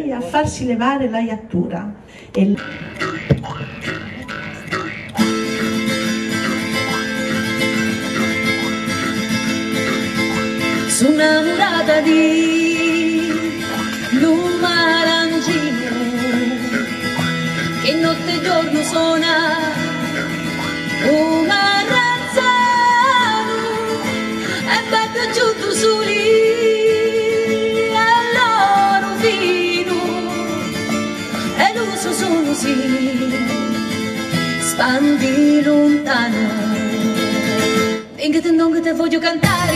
lei a farsi levare la iattura. Sono innamorata di un arancino che notte e giorno suona un arranzano e bello giunto su lì all'oro fino e l'uso sono sì spandi lontano finché te non te voglio cantare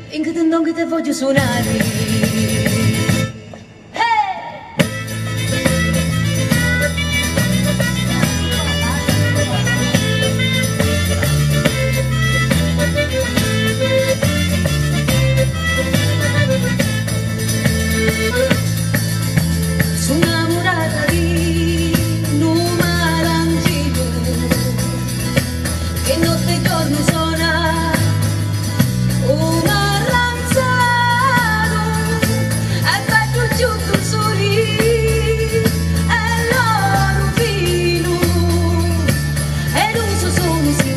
finché te non te voglio suonare. Sono innamorata di un arancino che notte e giorno suona un arranzano e faccio giunto su lì e l'oro fino e l'uso sono sì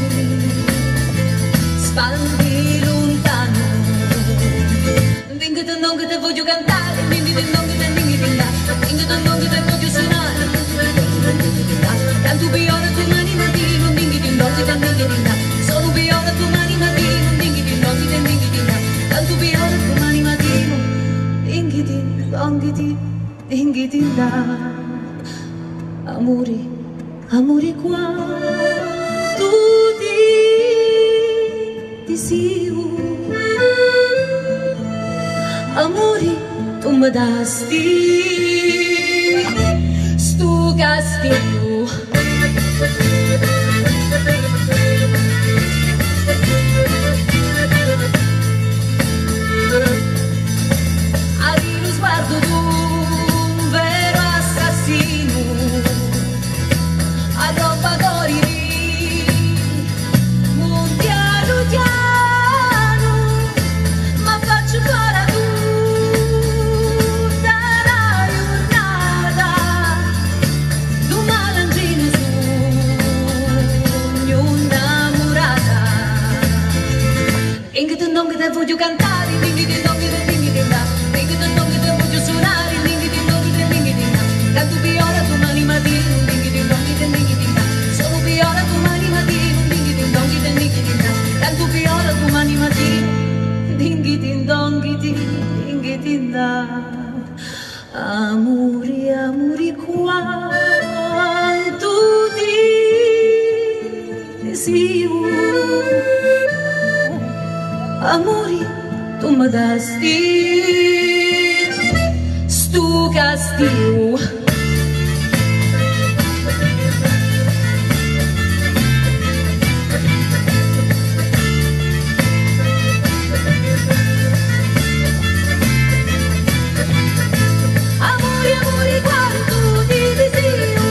spandi lontano finché te non te voglio cantare finché te non te finché te non te voglio suonare tanto piora tu mani mattino finché te non te solo piora tu mani mattino finché te non te tanto piora tu mani mattino finché te amori amori qua tu ti siu amori tu mi dasti stu castigo hai lo sguardo d'un vero assassino a roba d'ori monti a Luciano ma faccio fare finché te non te voglio cantare, finché te non te voglio suonare, finché te non te canto viola domani mattino, finché te non sono viola domani mattino, finché te non canto viola domani mattino, finché te amori, amori quanto ti siu amori tu mi dasti stu castigo amori amori quanto ti desidero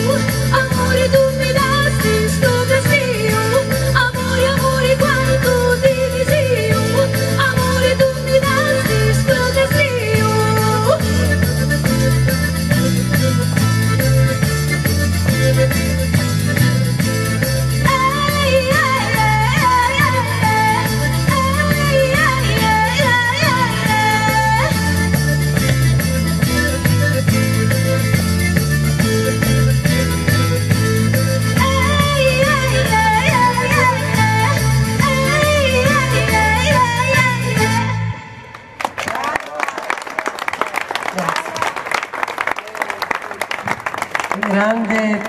amori tu mi dasti stu castigo amori amori quanto ti desidero amore tu mi dasti sto castigo Grande